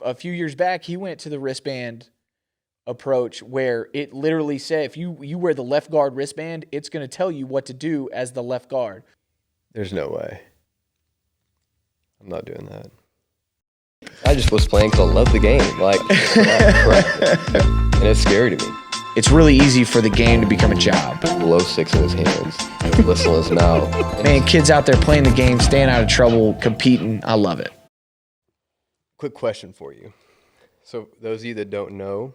a few years back, he went to the wristband approach where it literally said if you wear the left guard wristband, it's going to tell you what to do as the left guard. There's no way. I'm not doing that. I just was playing because I love the game. Like, and it's scary to me. It's really easy for the game to become a job. Below 6 in his hands, whistle in his mouth. Man, kids out there playing the game, staying out of trouble, competing. I love it. Quick question for you. So those of you that don't know,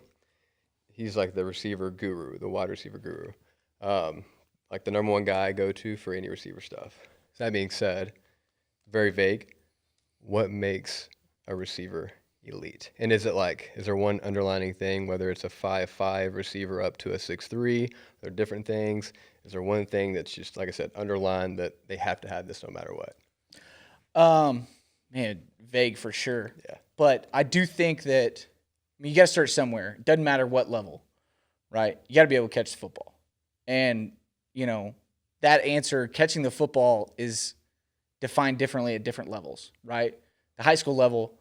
he's like the receiver guru, the wide receiver guru. Like the number one guy I go to for any receiver stuff. That being said, very vague. What makes a receiver elite? And is there one underlining thing, whether it's a 5'5" receiver up to a 6'3", there are different things? Is there one thing that's just, like I said, underlined that they have to have this no matter what? Man, vague for sure. Yeah. But I do think that, you got to start somewhere. It doesn't matter what level, right? You got to be able to catch the football. And, that answer, catching the football, is defined differently at different levels, right? The high school level,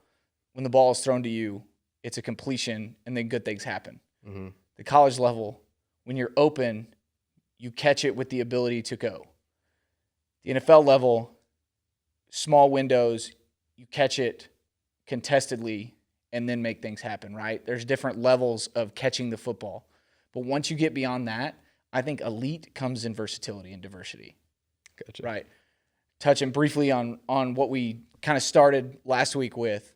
when the ball is thrown to you, it's a completion, and then good things happen. Mm-hmm. The college level, when you're open, you catch it with the ability to go. The NFL level, small windows, you catch it contestedly and then make things happen, right? There's different levels of catching the football. But once you get beyond that, I think elite comes in versatility and diversity. Gotcha. Right. Touching briefly on what we kind of started last week with,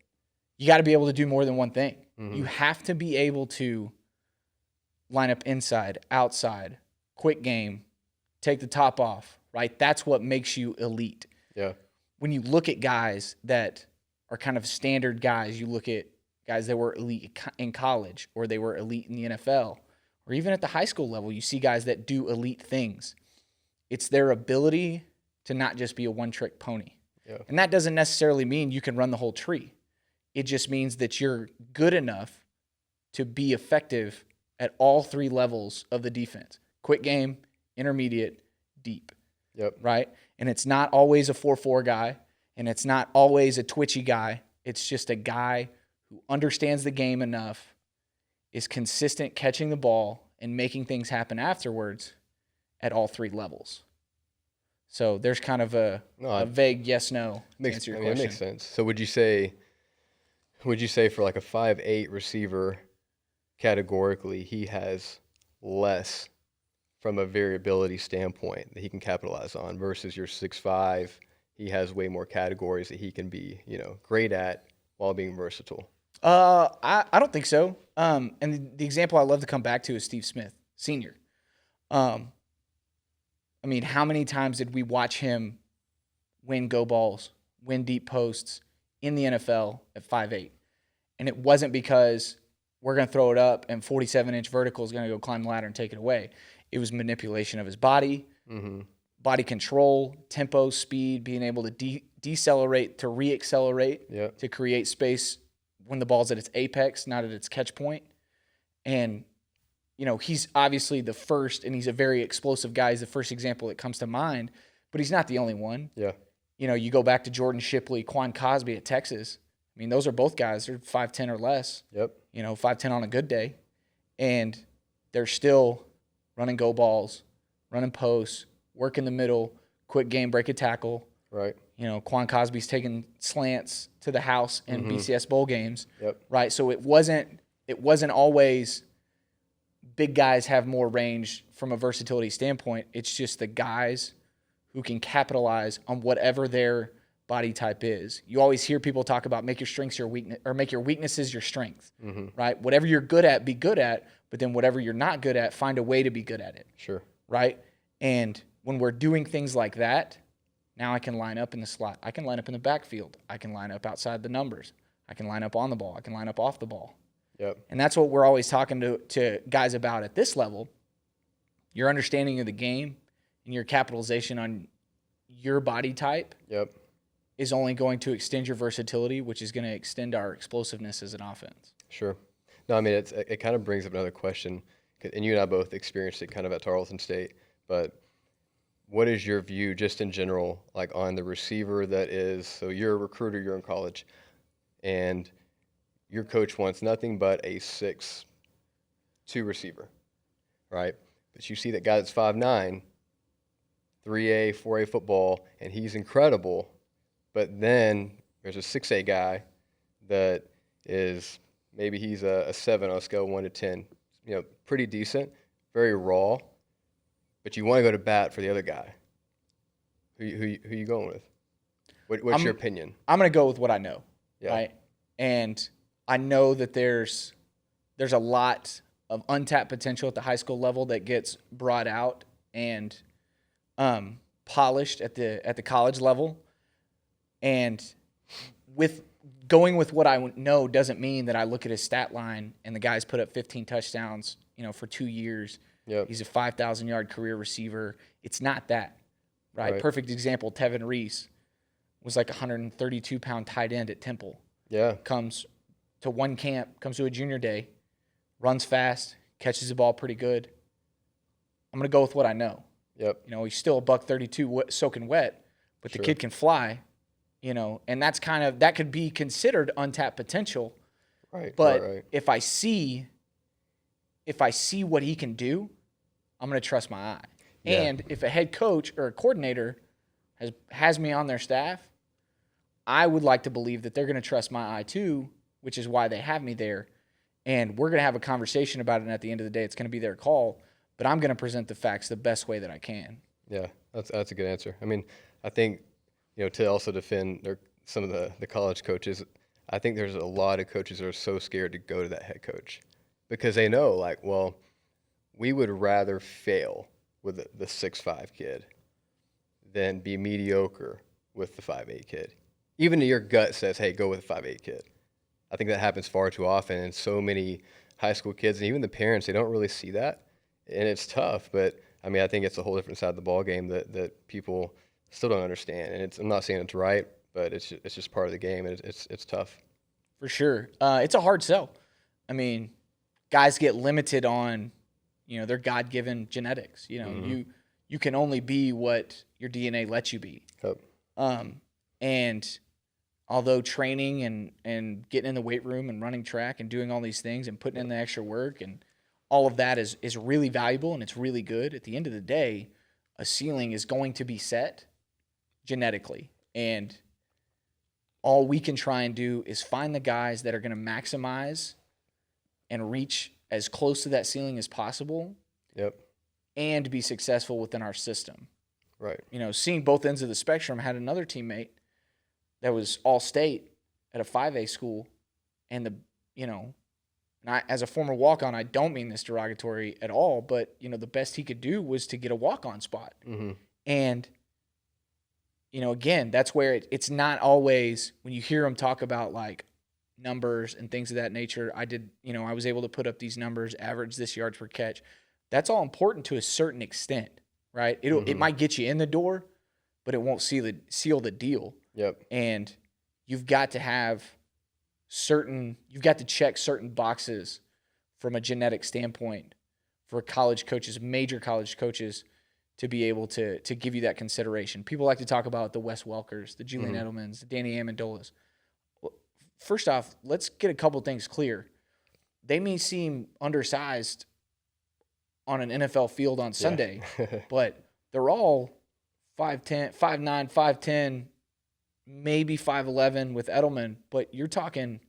you got to be able to do more than one thing. Mm-hmm. You have to be able to line up inside, outside, quick game, take the top off, right? That's what makes you elite. Yeah. When you look at guys that are kind of standard guys, you look at guys that were elite in college or they were elite in the NFL or even at the high school level, you see guys that do elite things. It's their ability to not just be a one-trick pony. Yeah. And that doesn't necessarily mean you can run the whole tree. It just means that you're good enough to be effective at all three levels of the defense. Quick game, intermediate, deep. Yep. Right? And it's not always a 4-4 guy, and it's not always a twitchy guy. It's just a guy who understands the game enough, is consistent catching the ball and making things happen afterwards at all three levels. So there's kind of a vague yes/no to answer your question. It makes sense. So would you say for like a 5'8" receiver, categorically, he has less from a variability standpoint that he can capitalize on versus your 6'5", he has way more categories that he can be, great at while being versatile? I don't think so. And the example I love to come back to is Steve Smith, Sr. How many times did we watch him win go balls, win deep posts in the NFL at 5'8"? And it wasn't because we're going to throw it up and 47-inch vertical is going to go climb the ladder and take it away. It was manipulation of his body, body control, tempo, speed, being able to decelerate to reaccelerate, to create space when the ball's at its apex, not at its catch point. And, he's obviously the first, and he's a very explosive guy. He's the first example that comes to mind, but he's not the only one. Yeah. You go back to Jordan Shipley, Quan Cosby at Texas. Those are both guys. They're 5'10" or less. Yep. 5'10" on a good day. And they're still running go balls, running posts, work in the middle, quick game, break a tackle. Right. Quan Cosby's taking slants to the house in BCS bowl games. Yep. Right. So it wasn't always big guys have more range from a versatility standpoint. It's just the guys who can capitalize on whatever their body type is. You always hear people talk about make your strengths your weakness, or make your weaknesses your strength. Right. Whatever you're good at, be good at. But then whatever you're not good at, find a way to be good at it. Sure. Right. And when we're doing things like that, now I can line up in the slot. I can line up in the backfield. I can line up outside the numbers. I can line up on the ball. I can line up off the ball. Yep. And that's what we're always talking to guys about at this level. Your understanding of the game and your capitalization on your body type is only going to extend your versatility, which is going to extend our explosiveness as an offense. Sure. No, it kind of brings up another question, and you and I both experienced it kind of at Tarleton State, but what is your view just in general, like on the receiver that is, so you're a recruiter, you're in college, and your coach wants nothing but a 6'2" receiver, right? But you see that guy that's 5'9", 3A, 4A football, and he's incredible. But then there's a 6A guy that is maybe he's a 7 on a scale of 1 to 10. Pretty decent, very raw. But you want to go to bat for the other guy. Who you going with? What's your opinion? I'm going to go with what I know, Yeah. right? And I know that there's a lot of untapped potential at the high school level that gets brought out and polished at the college level. And with going with what I know doesn't mean that I look at his stat line and the guy's put up 15 touchdowns, for 2 years. Yep. He's a 5,000-yard career receiver. It's not that, right? Perfect example, Tevin Reese was like a 132-pound tight end at Temple. Yeah. Comes to one camp, comes to a junior day, runs fast, catches the ball pretty good. I'm going to go with what I know. Yep. He's still a $132 soaking wet, but the kid can fly, and that's that could be considered untapped potential. Right. But right. if I see what he can do, I'm going to trust my eye. Yeah. And if a head coach or a coordinator has me on their staff, I would like to believe that they're going to trust my eye too, which is why they have me there. And we're going to have a conversation about it, and at the end of the day, it's going to be their call. But I'm going to present the facts the best way that I can. Yeah, that's a good answer. I mean, I think, to also defend some of the college coaches, I think there's a lot of coaches that are so scared to go to that head coach because they know, we would rather fail with the 6'5" kid than be mediocre with the 5'8" kid. Even your gut says, hey, go with the 5'8" kid. I think that happens far too often, and so many high school kids and even the parents, they don't really see that, and it's tough. But I think it's a whole different side of the ball game that people still don't understand. And I'm not saying it's right, but it's just part of the game, and it's tough. For sure, it's a hard sell. Guys get limited on, their God-given genetics. You can only be what your DNA lets you be. Yep. And although training and getting in the weight room and running track and doing all these things and putting in the extra work and all of that is really valuable and it's really good, at the end of the day, a ceiling is going to be set genetically. And all we can try and do is find the guys that are going to maximize and reach as close to that ceiling as possible. Yep. And be successful within our system. Right. Seeing both ends of the spectrum, I had another teammate that was all-state at a 5A school, and and I, as a former walk-on, I don't mean this derogatory at all, but, the best he could do was to get a walk-on spot. Mm-hmm. And, again, that's where it's not always, when you hear him talk about, numbers and things of that nature, I was able to put up these numbers, average this yards per catch. That's all important to a certain extent, right? It might get you in the door, but it won't seal the deal. Yep. And you've got to check certain boxes from a genetic standpoint for major college coaches to be able to give you that consideration. People like to talk about the Wes Welkers, the Julian Edelmans, the Danny Amendolas. Well, first off, let's get a couple things clear. They may seem undersized on an NFL field on Sunday, but they're all 5'10", 5'9", 5'10", maybe 5'11" with Edelman, but you're talking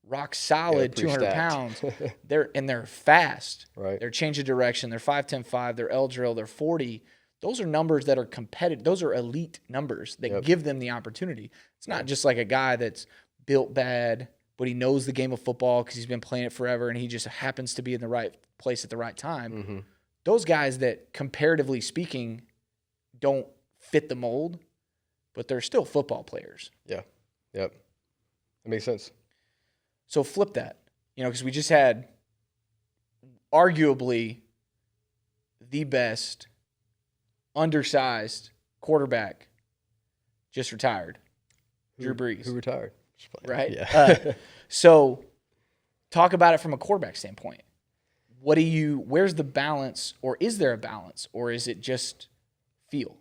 rock solid 200 pounds. They're fast. Right. They're change of direction. They're 5'10", 5. They're L drill. They're 40. Those are numbers that are competitive. Those are elite numbers that give them the opportunity. It's not just like a guy that's built bad, but he knows the game of football because he's been playing it forever and he just happens to be in the right place at the right time. Mm-hmm. Those guys that, comparatively speaking, don't fit the mold, but they're still football players. Yeah. Yep. That makes sense. So flip that, because we just had arguably the best undersized quarterback just retired, Drew Brees. Who retired? Right? Yeah. So talk about it from a quarterback standpoint. Where's the balance, or is there a balance, or is it just feel?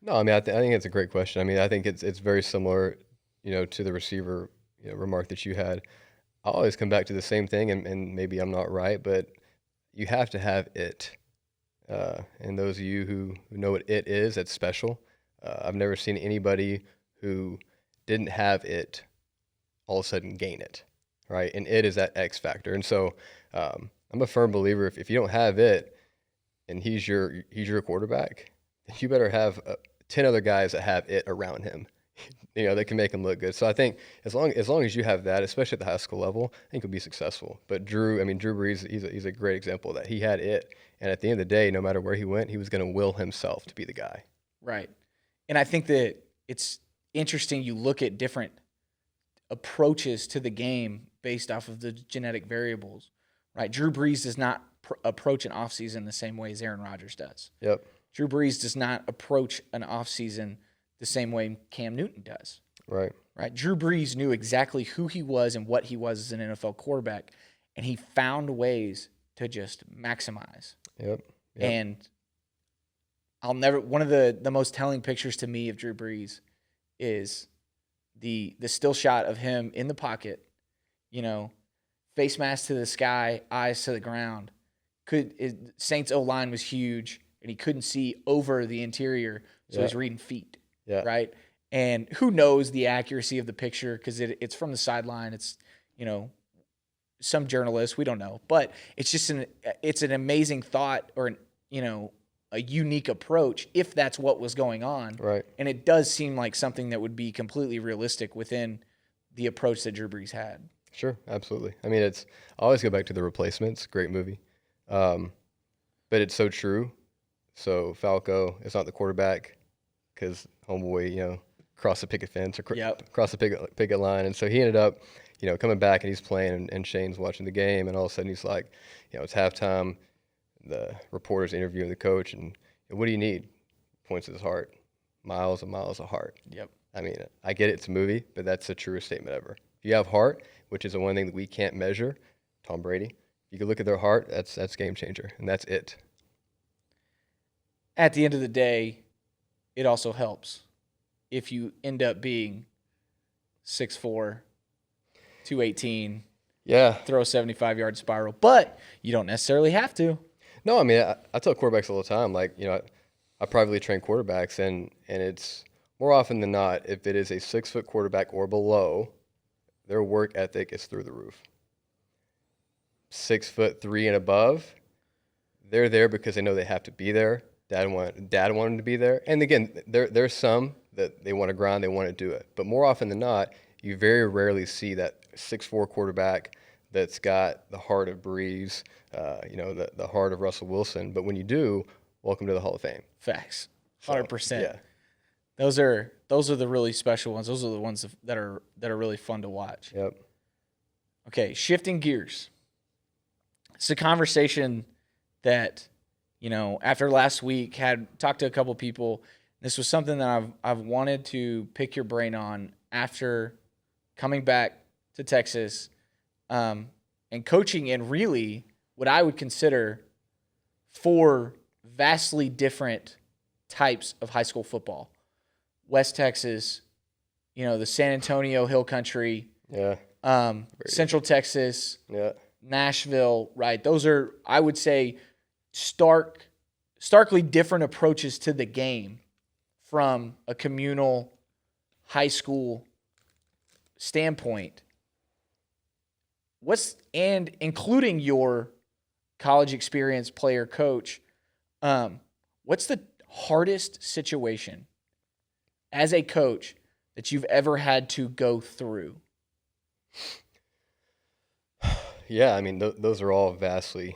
No, I think it's a great question. I think it's very similar, to the receiver remark that you had. I always come back to the same thing, and maybe I'm not right, but you have to have it. And those of you who know what it is, it's special. I've never seen anybody who didn't have it all of a sudden gain it, right? And it is that X factor. And so I'm a firm believer if you don't have it and he's your quarterback, you better have 10 other guys that have it around him. That can make him look good. So I think as long as you have that, especially at the high school level, I think you'll be successful. But Drew Brees, he's a great example of that. He had it, and at the end of the day, no matter where he went, he was going to will himself to be the guy. Right. And I think that it's interesting. You look at different approaches to the game based off of the genetic variables, right? Drew Brees does not approach an offseason the same way as Aaron Rodgers does. Yep. Drew Brees does not approach an offseason the same way Cam Newton does. Right. Right. Drew Brees knew exactly who he was and what he was as an NFL quarterback, and he found ways to just maximize. Yep. And I'll never. One of the most telling pictures to me of Drew Brees is the still shot of him in the pocket, face mask to the sky, eyes to the ground. Saints O-line was huge, and he couldn't see over the interior, so he's reading feet. Yeah. Right. And who knows the accuracy of the picture because it's from the sideline. It's, some journalists, we don't know. But it's just an amazing thought or, a unique approach if that's what was going on. Right. And it does seem like something that would be completely realistic within the approach that Drew Brees had. Sure, absolutely. I mean, I always go back to The Replacements, great movie. But it's so true. So Falco is not the quarterback because homeboy, crossed the picket fence or crossed the picket line. And so he ended up, coming back and he's playing and Shane's watching the game. And all of a sudden he's like, it's halftime. The reporter's interviewing the coach and what do you need? Points to his heart. Miles and miles of heart. Yep. I mean, I get it's a movie, but that's the truest statement ever. If you have heart, which is the one thing that we can't measure, Tom Brady, you can look at their heart, that's game changer. And that's it. At the end of the day, it also helps if you end up being 6'4", 218, throw a 75-yard spiral. But you don't necessarily have to. No, I mean, I tell quarterbacks all the time, like, I privately train quarterbacks, and it's more often than not, if it is a 6-foot quarterback or below, their work ethic is through the roof. 6'3" and above, they're there because they know they have to be there. Dad wanted them to be there. And again, there's some that they want to grind, they want to do it. But more often than not, you very rarely see that 6'4" quarterback that's got the heart of Brees, the heart of Russell Wilson. But when you do, welcome to the Hall of Fame. Facts. 100%. So, yeah. Those are the really special ones. Those are the ones that are really fun to watch. Yep. Okay, shifting gears. It's a conversation that, after last week, had talked to a couple people. This was something that I've wanted to pick your brain on after coming back to Texas and coaching in really what I would consider 4 vastly different types of high school football. West Texas, the San Antonio Hill Country, Central Texas, Nashville, right? Those are, I would say, starkly different approaches to the game from a communal high school standpoint. And including your college experience, player, coach, what's the hardest situation as a coach that you've ever had to go through? Yeah, I mean, those are all vastly,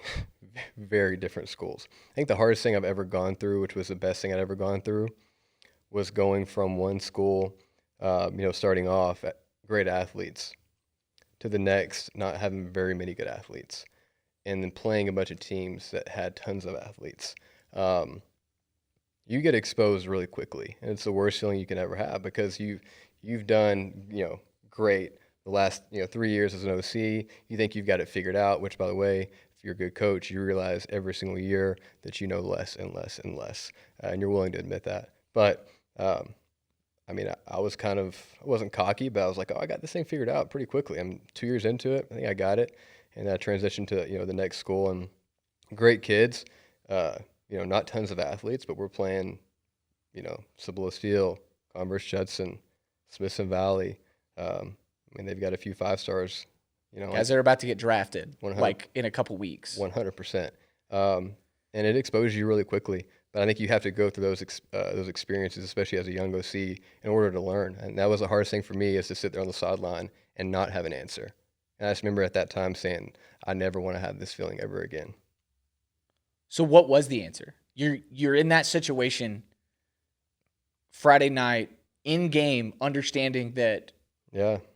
very different schools. I think the hardest thing I've ever gone through, which was the best thing I'd ever gone through, was going from one school, starting off at great athletes to the next, not having very many good athletes, and then playing a bunch of teams that had tons of athletes. You get exposed really quickly, and it's the worst feeling you can ever have because you've done, great the last, 3 years as an OC. You think you've got it figured out, which, by the way, if you're a good coach, you realize every single year that you know less and less and less, and you're willing to admit that. But I mean, I wasn't cocky, but I was like, oh, I got this thing figured out pretty quickly. I'm 2 years into it. I think I got it. And I transitioned to, the next school, and great kids, not tons of athletes, but we're playing, Cibolo Steel, Converse Judson, Smithson Valley. I mean, they've got a few 5 stars, Guys that are about to get drafted, 100 like in a couple weeks. 100%. And it exposes you really quickly. But I think you have to go through those experiences, especially as a young OC, in order to learn. And that was the hardest thing for me, is to sit there on the sideline and not have an answer. And I just remember at that time saying, I never want to have this feeling ever again. So what was the answer? You're in that situation Friday night, in game, understanding that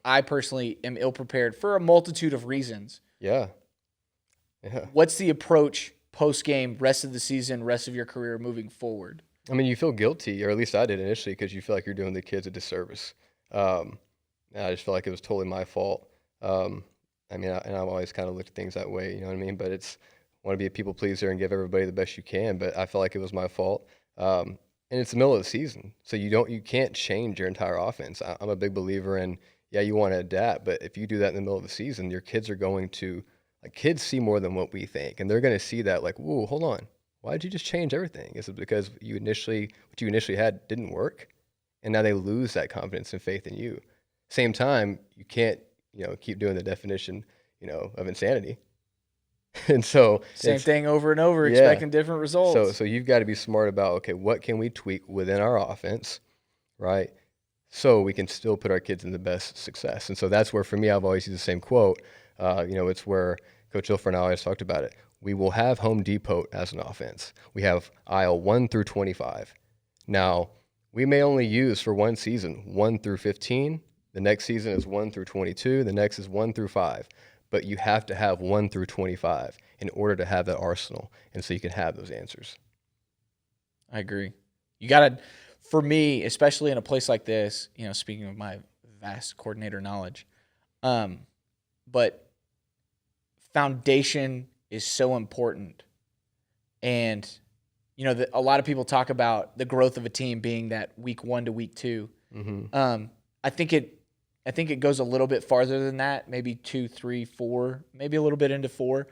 I personally am ill prepared for a multitude of reasons. Yeah. What's the approach post-game, rest of the season, rest of your career moving forward? I mean, you feel guilty, or at least I did initially, because you feel like you're doing the kids a disservice. And I just felt like it was totally my fault. I mean, and I've always kind of looked at things that way, you know what I mean? But want to be a people pleaser and give everybody the best you can, but I felt like it was my fault. And it's the middle of the season, so you can't change your entire offense. I'm a big believer in, you want to adapt, but if you do that in the middle of the season, your kids are going to, kids see more than what we think, and they're going to see that like, whoa, hold on, why did you just change everything? Is it because what you initially had didn't work, and now they lose that confidence and faith in you? Same time, you can't keep doing the definition of insanity. And so same thing over and over, expecting different results. So you've got to be smart about, okay, what can we tweak within our offense, right? So we can still put our kids in the best success. And so that's where, for me, I've always used the same quote. It's where Coach Ilfer and I always talked about it. We will have Home Depot as an offense. We have aisle 1 through 25. Now, we may only use for one season 1 through 15. The next season is 1 through 22. The next is 1 through 5. But you have to have 1 through 25 in order to have that arsenal, and so you can have those answers. I agree. You got to, for me, especially in a place like this, speaking of my vast coordinator knowledge, but foundation is so important. And, a lot of people talk about the growth of a team being that week 1 to week 2. Mm-hmm. I think it goes a little bit farther than that, maybe 2, 3, 4, maybe a little bit into 4.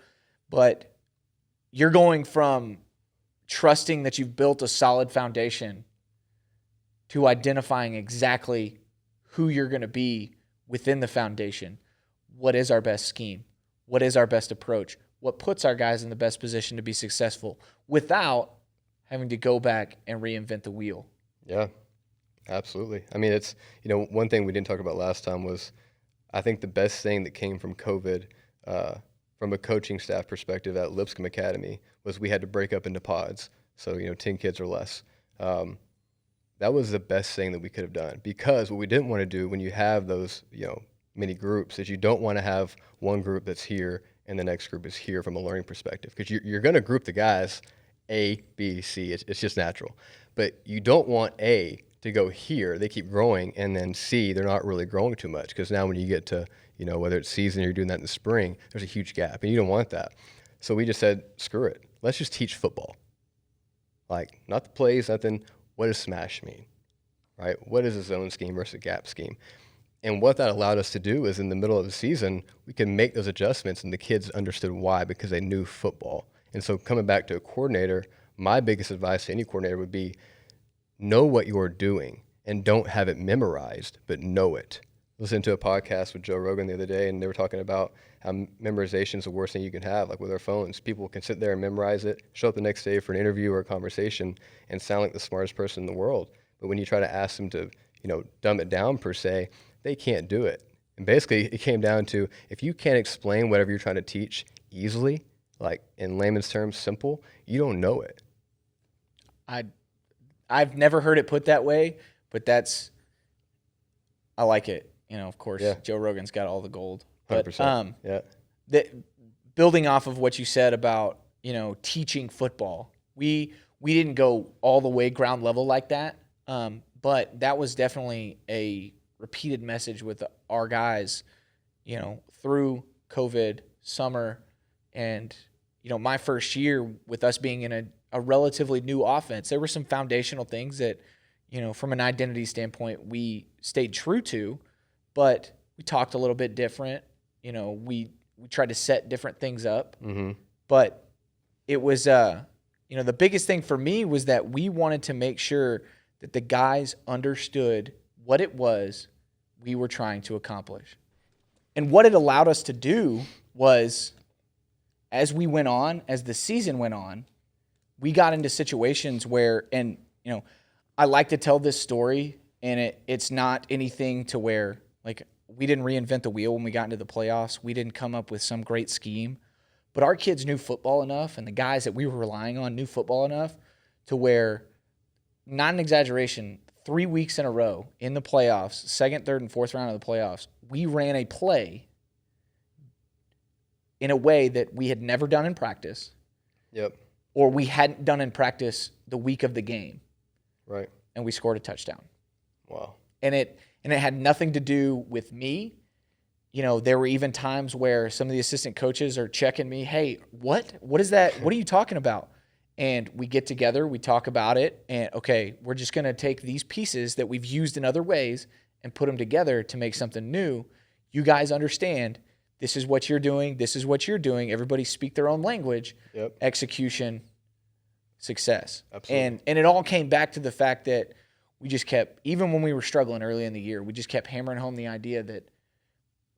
But you're going from trusting that you've built a solid foundation to identifying exactly who you're going to be within the foundation. What is our best scheme? What is our best approach? What puts our guys in the best position to be successful without having to go back and reinvent the wheel? Yeah. Absolutely. I mean, it's, one thing we didn't talk about last time was, I think the best thing that came from COVID, from a coaching staff perspective at Lipscomb Academy, was we had to break up into pods. So, 10 kids or less. That was the best thing that we could have done, because what we didn't want to do when you have those, many groups, is you don't want to have one group that's here and the next group is here from a learning perspective, because you're going to group the guys A, B, C. It's just natural. But you don't want A to go here, they keep growing, and then C, they're not really growing too much, because now when you get to, whether it's season or you're doing that in the spring, there's a huge gap, and you don't want that. So we just said, screw it. Let's just teach football. Like, not the plays, nothing. What does smash mean, right? What is a zone scheme versus a gap scheme? And what that allowed us to do is, in the middle of the season, we could make those adjustments, and the kids understood why, because they knew football. And so coming back to a coordinator, my biggest advice to any coordinator would be, know what you're doing, and don't have it memorized, but know it. Listened to a podcast with Joe Rogan the other day, and they were talking about how memorization is the worst thing you can have, like with our phones. People can sit there and memorize it, show up the next day for an interview or a conversation, and sound like the smartest person in the world. But when you try to ask them to, dumb it down per se, they can't do it. And basically, it came down to, if you can't explain whatever you're trying to teach easily, like in layman's terms, simple, you don't know it. I've never heard it put that way, but I like it. Of course, Joe Rogan's got all the gold. But 100%. Building off of what you said about, teaching football, we didn't go all the way ground level like that, but that was definitely a repeated message with our guys, through COVID, summer, and, my first year with us being in a relatively new offense. There were some foundational things that from an identity standpoint, we stayed true to, but we talked a little bit different. We tried to set different things up, but it was, the biggest thing for me was that we wanted to make sure that the guys understood what it was we were trying to accomplish. And what it allowed us to do was, as the season went on, we got into situations where, and, I like to tell this story, and it's not anything to where, like, we didn't reinvent the wheel when we got into the playoffs. We didn't come up with some great scheme. But our kids knew football enough, and the guys that we were relying on knew football enough to where, not an exaggeration, 3 weeks in a row in the playoffs, second, third, and fourth round of the playoffs, we ran a play in a way that we had never done in practice. Yep. Or we hadn't done in practice the week of the game. Right. And we scored a touchdown. Wow. And it had nothing to do with me. There were even times where some of the assistant coaches are checking me, hey, what is that? What are you talking about? And we get together, we talk about it, and okay, we're just going to take these pieces that we've used in other ways and put them together to make something new. You guys understand, this is what you're doing, this is what you're doing. Everybody speak their own language. Yep. Execution, success. Absolutely. And it all came back to the fact that we just kept, even when we were struggling early in the year, we just kept hammering home the idea that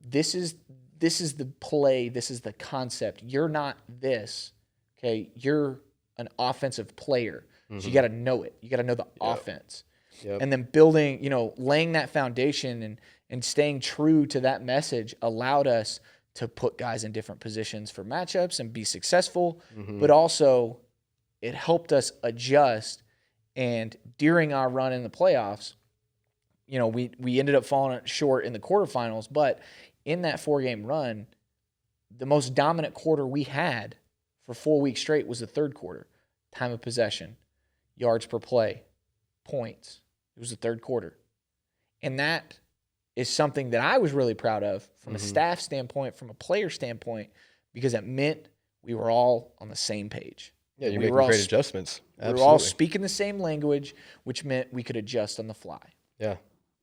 this is the play, this is the concept. You're not this, okay? You're an offensive player. So you got to know it. You got to know the offense. Yep. And then building, laying that foundation and staying true to that message allowed us to put guys in different positions for matchups and be successful, but also it helped us adjust. And during our run in the playoffs, we ended up falling short in the quarterfinals, but in that 4-game run, the most dominant quarter we had for 4 weeks straight was the third quarter. Time of possession, yards per play, points. It was the third quarter. And that is something that I was really proud of from a staff standpoint, from a player standpoint, because it meant we were all on the same page. Yeah, you're making great adjustments. Absolutely. We were all speaking the same language, which meant we could adjust on the fly. Yeah,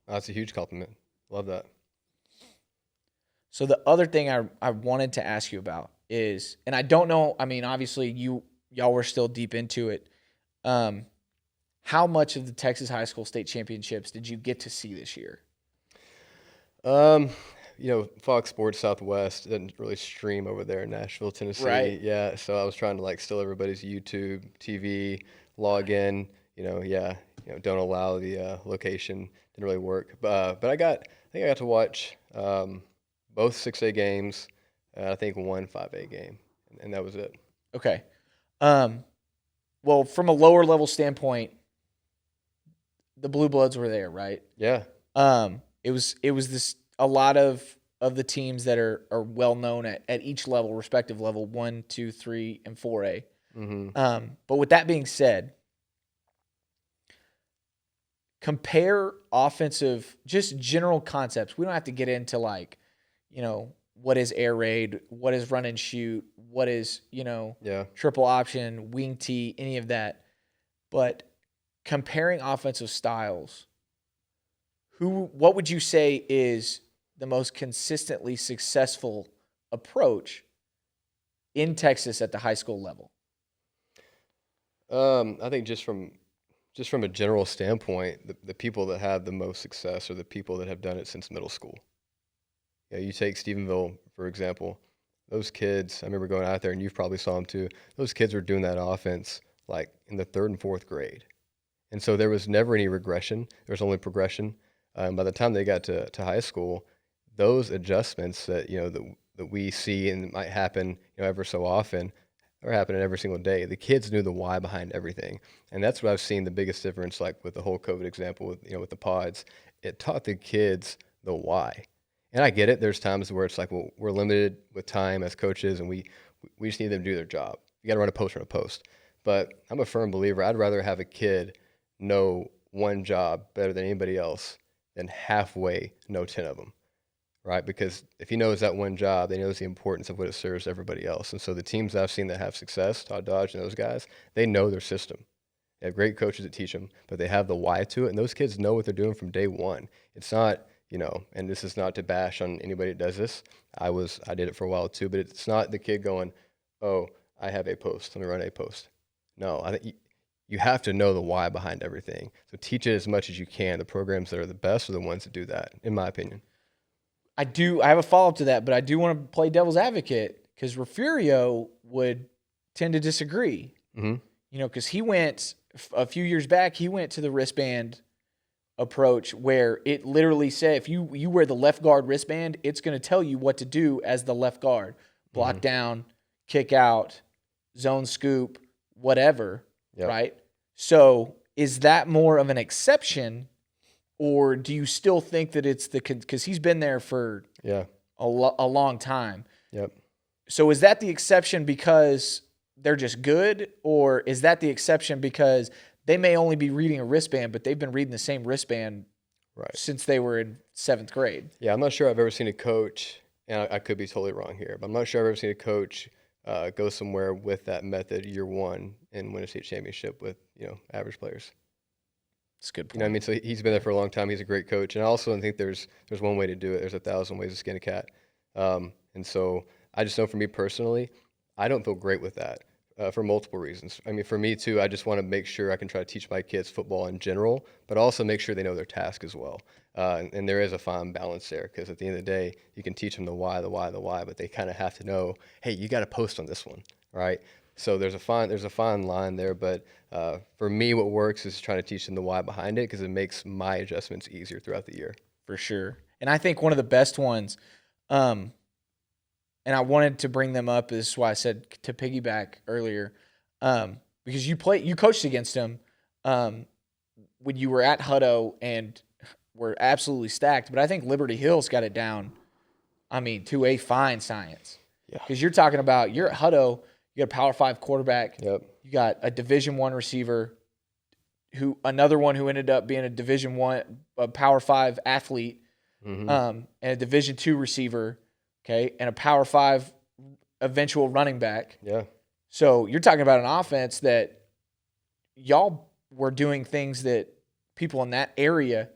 that's a huge compliment. Love that. So the other thing I wanted to ask you about is, and I don't know, I mean, obviously y'all were still deep into it. How much of the Texas High School State Championships did you get to see this year? Fox Sports Southwest didn't really stream over there in Nashville, Tennessee. Right. Yeah, so I was trying to steal everybody's YouTube, TV, log in. Don't allow the location. Didn't really work. But I think I got to watch both 6A games. I think one 5A game, and that was it. Okay. Well, from a lower level standpoint, the Blue Bloods were there, right? Yeah. It was this, a lot of the teams that are well known at each level, respective level, 1, 2, 3, and 4A. But with that being said, compare offensive, just general concepts. We don't have to get into what is air raid, what is run and shoot, what is, triple option, wing tee, any of that. But comparing offensive styles, what would you say is the most consistently successful approach in Texas at the high school level? I think just from a general standpoint, the people that have the most success are the people that have done it since middle school. You take Stephenville, for example. Those kids, I remember going out there, and you've probably saw them too. Those kids were doing that offense in the 3rd and 4th grade. And so there was never any regression. There was only progression. By the time they got to high school, those adjustments that that we see and might happen ever so often are happening every single day. The kids knew the why behind everything, and that's what I've seen the biggest difference. With the whole COVID example, with the pods, it taught the kids the why. And I get it. There's times where it's well, we're limited with time as coaches, and we just need them to do their job. You got to run a post. But I'm a firm believer. I'd rather have a kid know one job better than anybody else than halfway know 10 of them, right? Because if he knows that one job, then he knows the importance of what it serves everybody else. And so the teams I've seen that have success, Todd Dodge and those guys, they know their system. They have great coaches that teach them, but they have the why to it, and those kids know what they're doing from day one. It's not, and this is not to bash on anybody that does this. I did it for a while too, but it's not the kid going, oh, I have a post, let me run a post. No, I think you have to know the why behind everything. So teach it as much as you can. The programs that are the best are the ones that do that, in my opinion. I have a follow-up to that, but I do want to play devil's advocate because Refugio would tend to disagree. Mm-hmm. Because he went a few years back, he went to the wristband approach where it literally said if you wear the left guard wristband, it's going to tell you what to do as the left guard. Block down, kick out, zone scoop, whatever, right? So is that more of an exception, or do you still think that it's because he's been there for a long time? Yep. So is that the exception because they're just good, or is that the exception because they may only be reading a wristband, but they've been reading the same wristband since they were in 7th grade? Yeah, I'm not sure I've ever seen a coach, and I could be totally wrong here, but I'm not sure I've ever seen a coach go somewhere with that method year one and win a state championship with, average players. That's a good point. You know what I mean? So he's been there for a long time. He's a great coach. And I also think there's one way to do it. There's 1,000 ways to skin a cat. And so I just know for me personally, I don't feel great with that for multiple reasons. I mean, for me too, I just want to make sure I can try to teach my kids football in general, but also make sure they know their task as well. And there is a fine balance there because at the end of the day, you can teach them the why, but they kind of have to know, hey, you got to post on this one, right? So there's a fine line there, but for me, what works is trying to teach them the why behind it because it makes my adjustments easier throughout the year. For sure. And I think one of the best ones, and I wanted to bring them up, this is why I said to piggyback earlier, because you coached against them when you were at Hutto and were absolutely stacked. But I think Liberty Hill's got it down, to a fine science. Yeah. Because you're talking about, you're at Hutto, you got a Power 5 quarterback. Yep. You got a Division I receiver, another one who ended up being a Division I, a Power 5 athlete, and a Division II receiver, okay, and a Power 5 eventual running back. Yeah. So you're talking about an offense that y'all were doing things that people in that area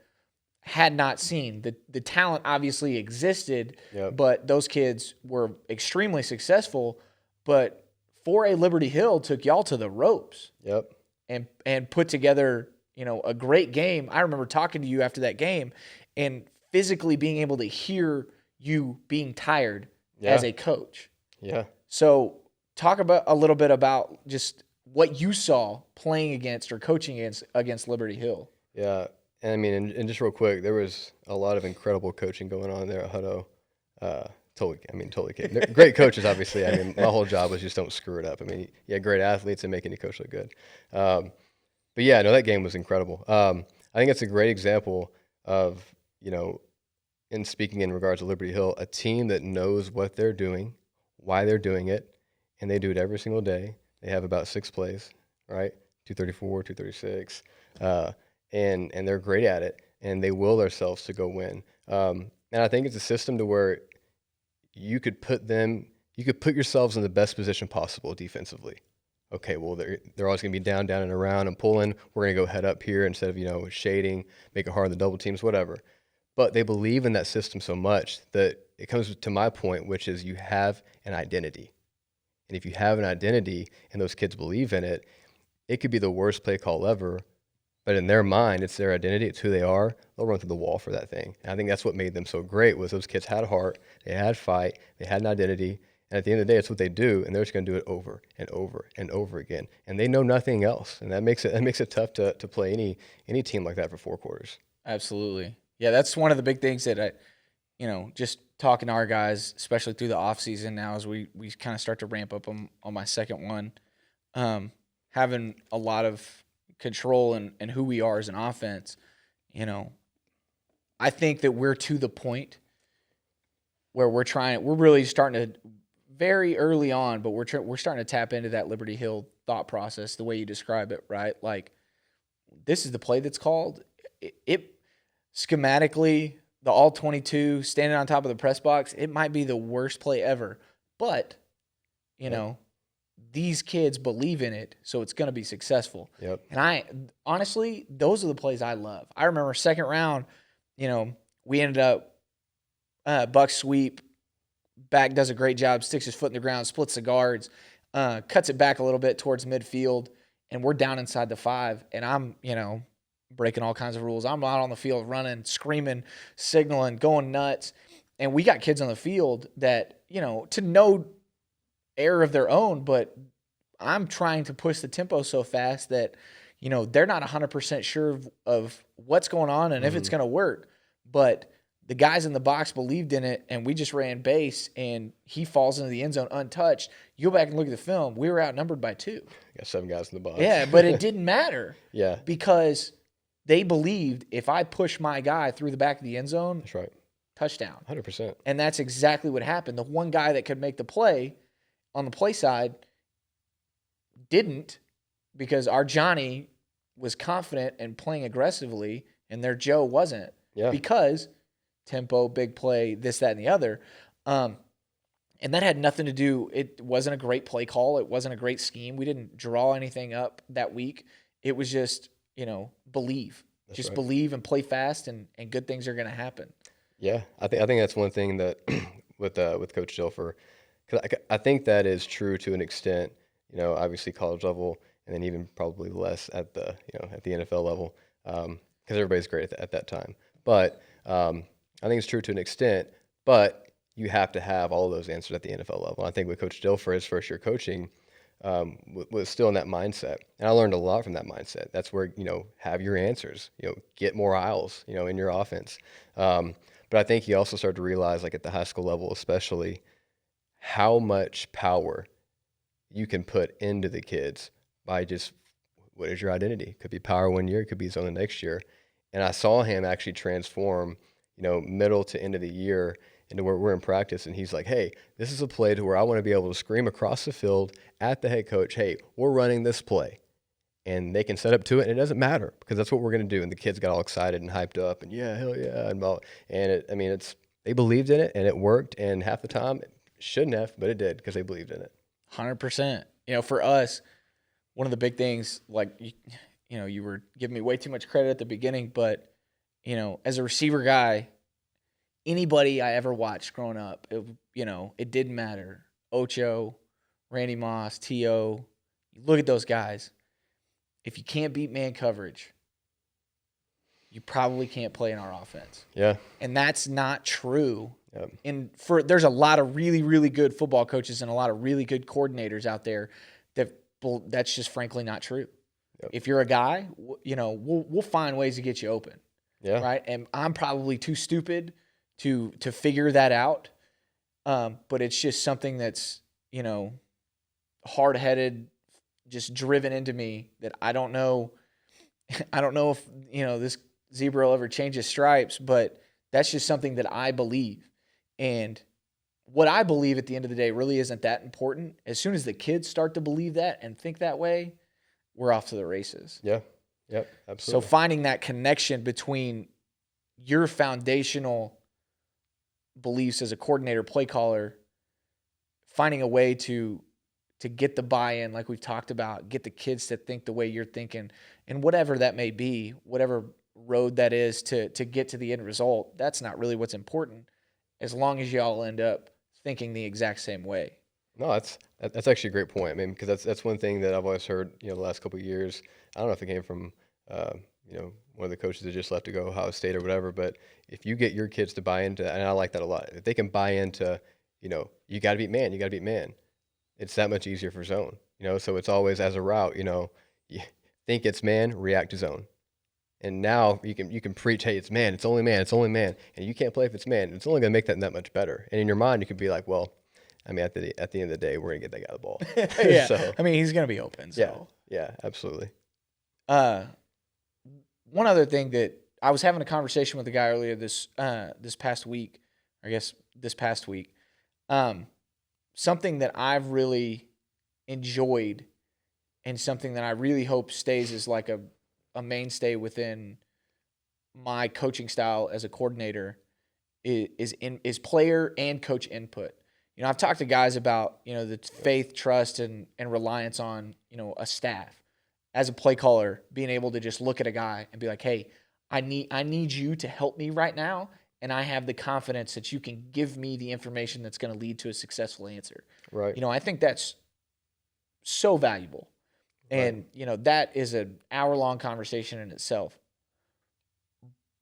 had not seen. The talent obviously existed, but those kids were extremely successful. But for a Liberty Hill, took y'all to the ropes. Yep. And put together, a great game. I remember talking to you after that game and physically being able to hear you being tired as a coach. Yeah. So talk about a little bit about just what you saw playing against or coaching against Liberty Hill. Yeah. And and just real quick, there was a lot of incredible coaching going on there at Hutto. Totally kidding. They're great coaches, obviously. My whole job was just don't screw it up. You had great athletes and make any coach look good. But yeah, no, that game was incredible. I think it's a great example of, in speaking in regards to Liberty Hill, a team that knows what they're doing, why they're doing it, and they do it every single day. They have about 6 plays, right? 234, 236, and they're great at it, and they will themselves to go win. And I think it's a system to where you could put yourselves in the best position possible defensively. Okay, well, they're always going to be down, and around and pulling. We're going to go head up here instead of, shading, make it hard on the double teams, whatever. But they believe in that system so much that it comes to my point, which is you have an identity. And if you have an identity and those kids believe in it, it could be the worst play call ever, but in their mind, it's their identity, it's who they are. They'll run through the wall for that thing. And I think that's what made them so great was those kids had heart, they had fight, they had an identity, and at the end of the day, it's what they do, and they're just going to do it over and over and over again. And they know nothing else, and that makes it tough to play any team like that for 4 quarters. Absolutely. Yeah, that's one of the big things that just talking to our guys, especially through the off season now as we kind of start to ramp up on my second one, having a lot of control and who we are as an offense. I think that we're to the point where we're really starting to very early on, but we're starting to tap into that Liberty Hill thought process, the way you describe it, right? Like, this is the play that's called. It schematically, the all 22 standing on top of the press box, it might be the worst play ever, but these kids believe in it, so it's going to be successful. Yep. And honestly, those are the plays I love. I remember second round, we ended up buck sweep. Back does a great job, sticks his foot in the ground, splits the guards, cuts it back a little bit towards midfield, and we're down inside the 5. And I'm, breaking all kinds of rules. I'm out on the field running, screaming, signaling, going nuts. And we got kids on the field that, to no error of their own, but I'm trying to push the tempo so fast that, they're not 100% sure of what's going on and if it's going to work. But the guys in the box believed in it, and we just ran base, and he falls into the end zone untouched. You go back and look at the film, we were outnumbered by 2. Got 7 guys in the box. Yeah, but it didn't matter. Yeah. Because they believed if I push my guy through the back of the end zone, That's right. touchdown. 100%. And that's exactly what happened. The one guy that could make the play on the play side didn't, because our Johnny was confident and playing aggressively, and their Joe wasn't. Yeah. Because tempo, big play, this, that, and the other. And that had nothing to do, it wasn't a great play call. It wasn't a great scheme. We didn't draw anything up that week. It was just, believe. That's just right. believe and play fast, and good things are going to happen. Yeah, I think that's one thing that with Coach Dilfer, because I think that is true to an extent. Obviously college level, and then even probably less at the at the NFL level, because everybody's great at that time. But I think it's true to an extent. But you have to have all of those answers at the NFL level. I think with Coach Dilfer, his first year coaching, was still in that mindset, and I learned a lot from that mindset. That's where have your answers, get more aisles, in your offense. But I think he also started to realize, like at the high school level especially, how much power you can put into the kids by just what is your identity. It could be power one year, it could be zone the next year. And I saw him actually transform, middle to end of the year into where we're in practice. And he's like, hey, this is a play to where I want to be able to scream across the field at the head coach, hey, we're running this play. And they can set up to it, and it doesn't matter because that's what we're going to do. And the kids got all excited and hyped up, and yeah, hell yeah. And they believed in it, and it worked. And half the time, it shouldn't have, but it did because they believed in it. 100%. For us, one of the big things, like, you were giving me way too much credit at the beginning, but, as a receiver guy, anybody I ever watched growing up, it didn't matter. Ocho, Randy Moss, T.O., you look at those guys. If you can't beat man coverage, you probably can't play in our offense. Yeah. And that's not true. Yep. And there's a lot of really, really good football coaches and a lot of really good coordinators out there that's just frankly not true. Yep. If you're a guy, we'll find ways to get you open. Yeah. Right. And I'm probably too stupid to figure that out. But it's just something that's, hard-headed, just driven into me that I don't know. I don't know if, this zebra will ever change his stripes, but that's just something that I believe. And what I believe at the end of the day really isn't that important. As soon as the kids start to believe that and think that way, we're off to the races. Yeah. Yep. Absolutely. So finding that connection between your foundational beliefs as a coordinator, play caller, finding a way to get the buy-in, like we've talked about, get the kids to think the way you're thinking, and whatever that may be, whatever road that is to get to the end result, that's not really what's important, as long as y'all end up thinking the exact same way. No, that's actually a great point. I mean, because that's one thing that I've always heard, the last couple of years. I don't know if it came from, one of the coaches that just left to go Ohio State or whatever, but if you get your kids to buy into, and I like that a lot, if they can buy into, you got to beat man, it's that much easier for zone, so it's always as a route, you think it's man, react to zone. And now you can preach, hey, it's man, it's only man, and you can't play if it's man. It's only going to make that much better. And in your mind, you could be like, well, I mean, at the end of the day, we're going to get that guy the ball. Yeah, So, I mean, he's going to be open. So. Yeah, absolutely. One other thing that I was having a conversation with a guy earlier this past week, I guess this past week, something that I've really enjoyed and something that I really hope stays as like a mainstay within my coaching style as a coordinator is player and coach input. I've talked to guys about, the faith, trust, and reliance on, a staff. As a play caller, being able to just look at a guy and be like, hey, I need you to help me right now, and I have the confidence that you can give me the information that's going to lead to a successful answer. Right. I think that's so valuable. And, that is an hour-long conversation in itself.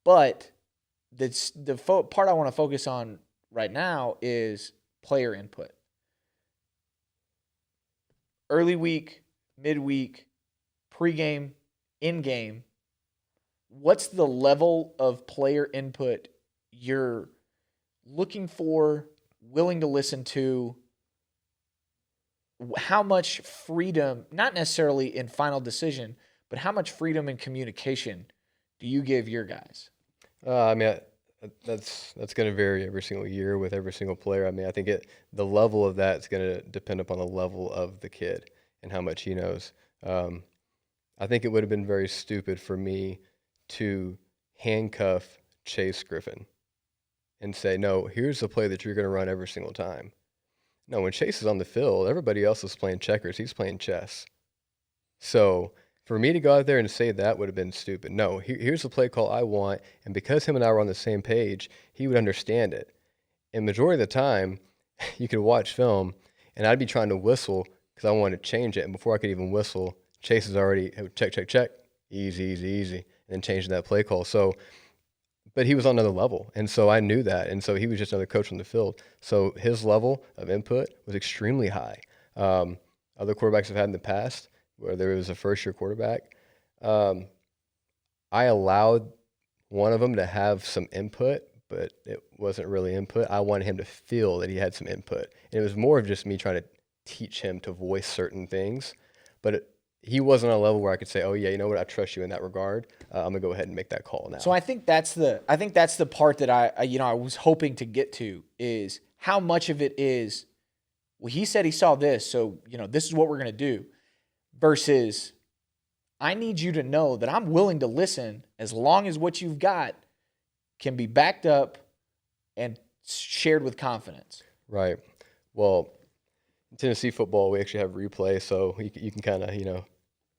But the part I want to focus on right now is player input. Early week, midweek, pregame, in-game, what's the level of player input you're looking for, willing to listen to? How much freedom, not necessarily in final decision, but how much freedom in communication do you give your guys? I mean, that's going to vary every single year with every single player. I mean, I think the level of that is going to depend upon the level of the kid and how much he knows. I think it would have been very stupid for me to handcuff Chase Griffin and say, no, here's the play that you're going to run every single time. No, when Chase is on the field, everybody else is playing checkers. He's playing chess. So for me to go out there and say that would have been stupid. No, here's the play call I want, and because him and I were on the same page, he would understand it. And majority of the time, you could watch film, and I'd be trying to whistle because I wanted to change it, and before I could even whistle, Chase is already check, easy, and then changing that play call. So, but he was on another level, and so I knew that, and so he was just another coach on the field. So his level of input was extremely high. Other quarterbacks have had in the past, whether it was a first-year quarterback, I allowed one of them to have some input, but it wasn't really input. I wanted him to feel that he had some input. And it was more of just me trying to teach him to voice certain things, but he wasn't on a level where I could say, oh yeah, you know what, I trust you in that regard. I'm gonna go ahead and make that call now. So I think that's the part that I was hoping to get to, is how much of it is, well, he said he saw this, so this is what we're gonna do, versus I need you to know that I'm willing to listen as long as what you've got can be backed up and shared with confidence. Right. Well, in Tennessee football, we actually have replay, so you can kind of,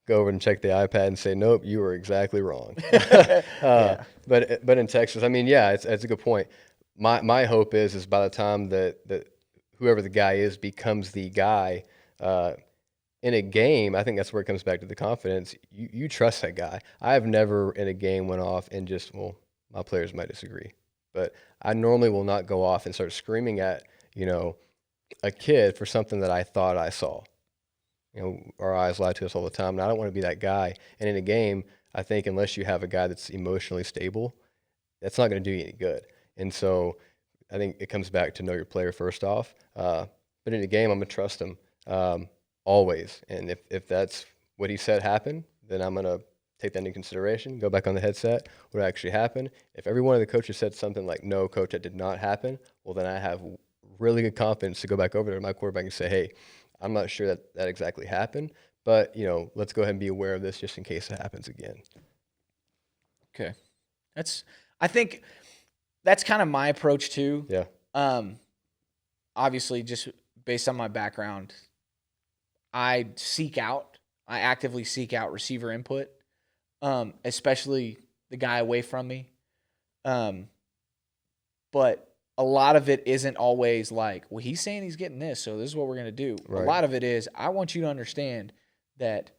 go over and check the iPad and say, nope, you were exactly wrong. Yeah. But in Texas, I mean, yeah, it's a good point. My hope is by the time that whoever the guy is becomes the guy in a game, I think that's where it comes back to the confidence. You trust that guy. I have never in a game went off and just, well, my players might disagree, but I normally will not go off and start screaming at, a kid for something that I thought I saw. Our eyes lie to us all the time, and I don't want to be that guy. And in a game, I think unless you have a guy that's emotionally stable, that's not going to do you any good. And so I think it comes back to know your player first off. But in a game, I'm going to trust him always. And if that's what he said happened, then I'm going to take that into consideration, go back on the headset, what actually happened. If every one of the coaches said something like, no, coach, that did not happen, well, then I have really good confidence to go back over there to my quarterback and say, hey, I'm not sure that exactly happened, but, let's go ahead and be aware of this just in case it happens again. Okay. I think that's kind of my approach too. Yeah. Obviously, just based on my background, I actively seek out receiver input, especially the guy away from me. But a lot of it isn't always like, well, he's saying he's getting this, so this is what we're going to do. Right. A lot of it is, I want you to understand that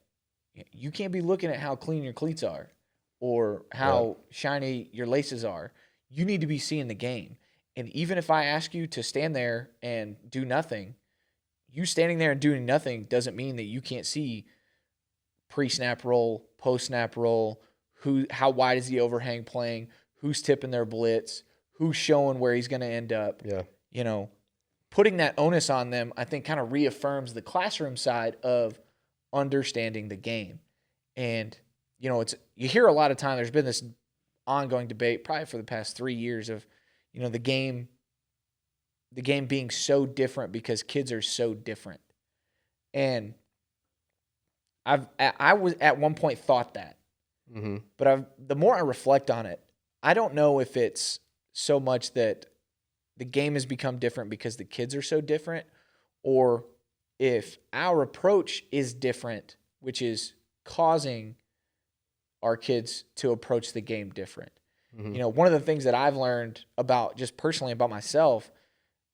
you can't be looking at how clean your cleats are or how shiny your laces are. You need to be seeing the game. And even if I ask you to stand there and do nothing, you standing there and doing nothing doesn't mean that you can't see pre-snap roll, post-snap roll, how wide is the overhang playing, who's tipping their blitz, who's showing where he's going to end up. Yeah. Putting that onus on them, I think, kind of reaffirms the classroom side of understanding the game. And, you hear a lot of time, there's been this ongoing debate probably for the past 3 years of, the game being so different because kids are so different. And I was at one point thought that, but the more I reflect on it, I don't know if it's so much that the game has become different because the kids are so different, or if our approach is different, which is causing our kids to approach the game different. Mm-hmm. You know, one of the things that I've learned about just personally about myself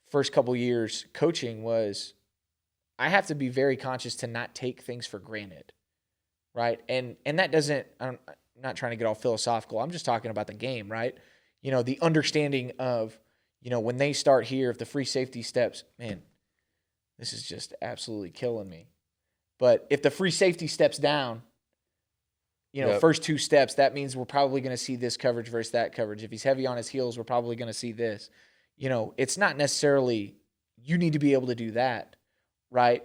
first couple years coaching was I have to be very conscious to not take things for granted, right? And that doesn't, I'm not trying to get all philosophical. I'm just talking about the game, right? You know, the understanding of, you know, when they start here, if the free safety steps, man, this is just absolutely killing me. But if the free safety steps down, you know, first two steps, that means we're probably going to see this coverage versus that coverage. If he's heavy on his heels, we're probably going to see this. You know, it's not necessarily you need to be able to do that, right?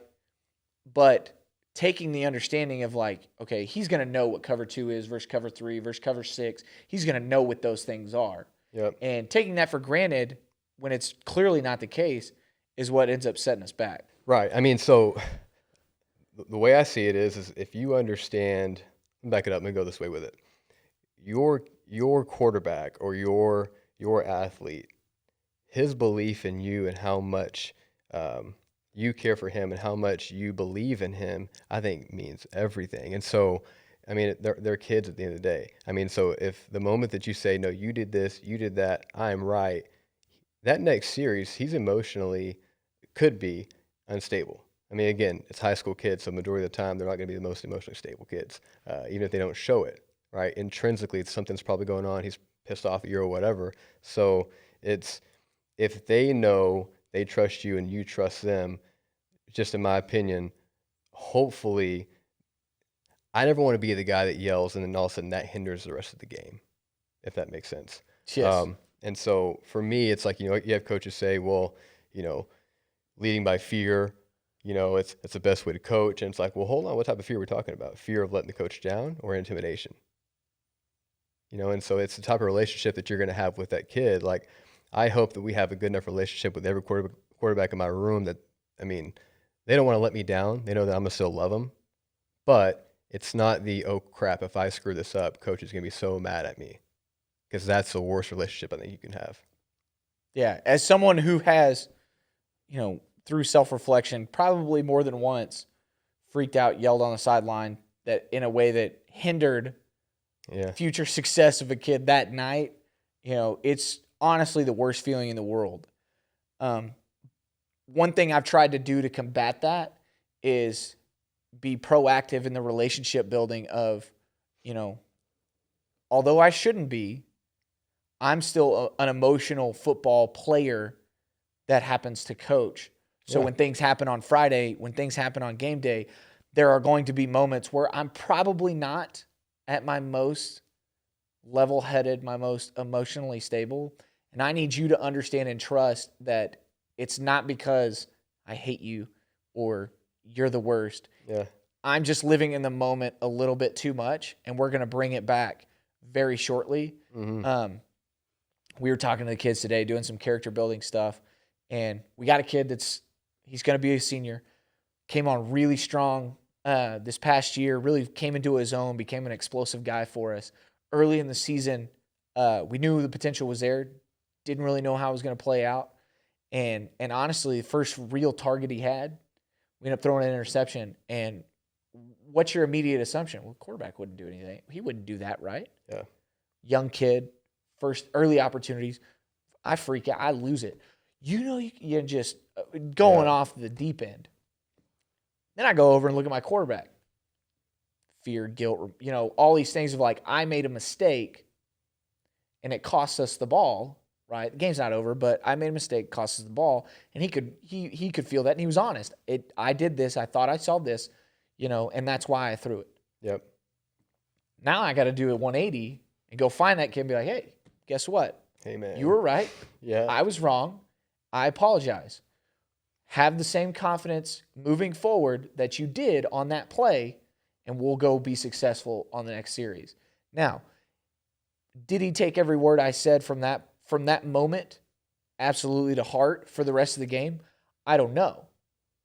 But taking the understanding of like, okay, he's going to know what cover 2 is versus cover 3 versus cover 6. He's going to know what those things are. Yep. And taking that for granted when it's clearly not the case is what ends up setting us back. Right. I mean, so the way I see it is if you understand, back it up and go this way with it. Your quarterback or your athlete, his belief in you and how much you care for him and how much you believe in him, I think means everything. And so, I mean, they're kids at the end of the day. I mean, so if the moment that you say, no, you did this, you did that, I'm right, that next series, he's emotionally could be unstable. I mean, again, it's high school kids, so majority of the time, they're not going to be the most emotionally stable kids, even if they don't show it, right? Intrinsically, something's probably going on. He's pissed off at you or whatever. So it's, if they know they trust you and you trust them, just in my opinion, hopefully, I never want to be the guy that yells and then all of a sudden that hinders the rest of the game, if that makes sense. Yes. And so for me, it's like, you know, you have coaches say, well, you know, leading by fear, you know, it's the best way to coach. And it's like, well, hold on, what type of fear are we talking about? Fear of letting the coach down or intimidation? You know, and so it's the type of relationship that you're going to have with that kid. Like, I hope that we have a good enough relationship with every quarterback in my room that, I mean, they don't want to let me down. They know that I'm going to still love them. But it's not the, oh, crap, if I screw this up, coach is going to be so mad at me. Because that's the worst relationship I think you can have. Yeah, as someone who has, you know, through self-reflection, probably more than once, freaked out, yelled on the sideline that in a way that hindered future success of a kid that night, you know, it's honestly the worst feeling in the world. One thing I've tried to do to combat that is be proactive in the relationship building of, you know, although I shouldn't be, I'm still an emotional football player that happens to coach. So when things happen on Friday, when things happen on game day, there are going to be moments where I'm probably not at my most level-headed, my most emotionally stable. And I need you to understand and trust that it's not because I hate you or you're the worst. Yeah. I'm just living in the moment a little bit too much, and we're going to bring it back very shortly. Mm-hmm. We were talking to the kids today, doing some character building stuff, and we got a kid he's going to be a senior, came on really strong this past year, really came into his own, became an explosive guy for us. Early in the season, we knew the potential was there, didn't really know how it was going to play out, and honestly, the first real target he had, we ended up throwing an interception, and what's your immediate assumption? Well, quarterback wouldn't do anything. He wouldn't do that, right? Yeah. Young kid, first early opportunities. I freak out. I lose it. You know, you're just going off the deep end. Then I go over and look at my quarterback. Fear, guilt, you know, all these things of like, I made a mistake and it costs us the ball, right? The game's not over, but I made a mistake, costs us the ball. And he could feel that, and he was honest. I did this. I thought I saw this, you know, and that's why I threw it. Yep. Now I got to do a 180 and go find that kid and be like, hey, guess what? Hey, man. You were right. Yeah. I was wrong. I apologize. Have the same confidence moving forward that you did on that play, and we'll go be successful on the next series. Now, did he take every word I said from that moment absolutely to heart for the rest of the game? I don't know.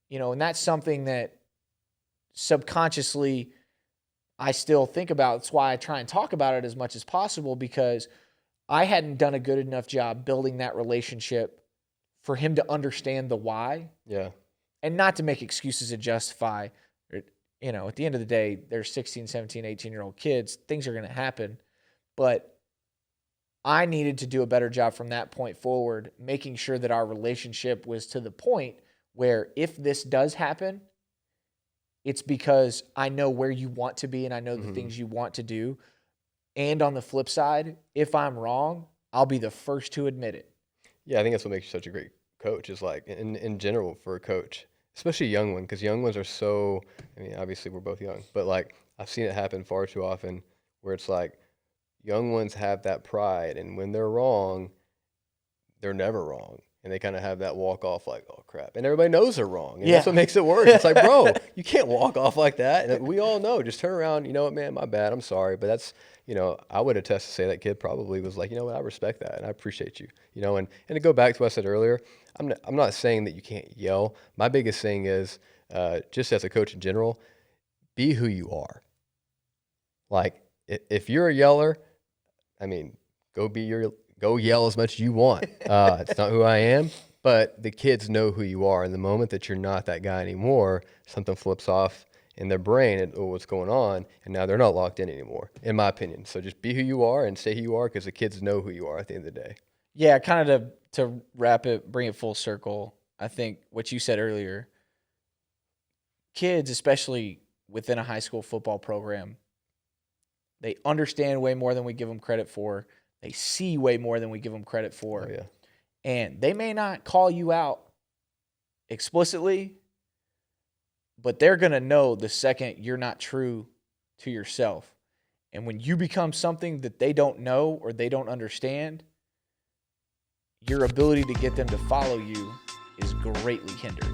You know, and that's something that subconsciously I still think about. That's why I try and talk about it as much as possible, because I hadn't done a good enough job building that relationship for him to understand the why. Yeah. And not to make excuses to justify, you know, at the end of the day, they're 16, 17, 18-year-old kids. Things are going to happen. But I needed to do a better job from that point forward, making sure that our relationship was to the point where if this does happen, it's because I know where you want to be and I know the things you want to do. And on the flip side, if I'm wrong, I'll be the first to admit it. Yeah, I think that's what makes you such a great coach, is like in general for a coach, especially a young one, because young ones are so, I mean, obviously we're both young, but like I've seen it happen far too often where it's like young ones have that pride, and when they're wrong, they're never wrong. And they kind of have that walk off like, oh crap. And everybody knows they're wrong. And that's what makes it worse. It's like, bro, you can't walk off like that. And we all know, just turn around, you know what, man, my bad, I'm sorry. But that's, you know, I would attest to say that kid probably was like, you know what, I respect that and I appreciate you. You know, and to go back to what I said earlier, I'm not saying that you can't yell. My biggest thing is, just as a coach in general, be who you are. Like, if you're a yeller, I mean, go yell as much as you want. It's not who I am, but the kids know who you are. And the moment that you're not that guy anymore, something flips off in their brain and, oh, what's going on? And now they're not locked in anymore, in my opinion. So just be who you are and stay who you are, because the kids know who you are at the end of the day. Yeah, kind of to wrap it, bring it full circle, I think what you said earlier, kids, especially within a high school football program, they understand way more than we give them credit for. They see way more than we give them credit for. Oh, yeah. And they may not call you out explicitly, but they're going to know the second you're not true to yourself. And when you become something that they don't know or they don't understand, your ability to get them to follow you is greatly hindered.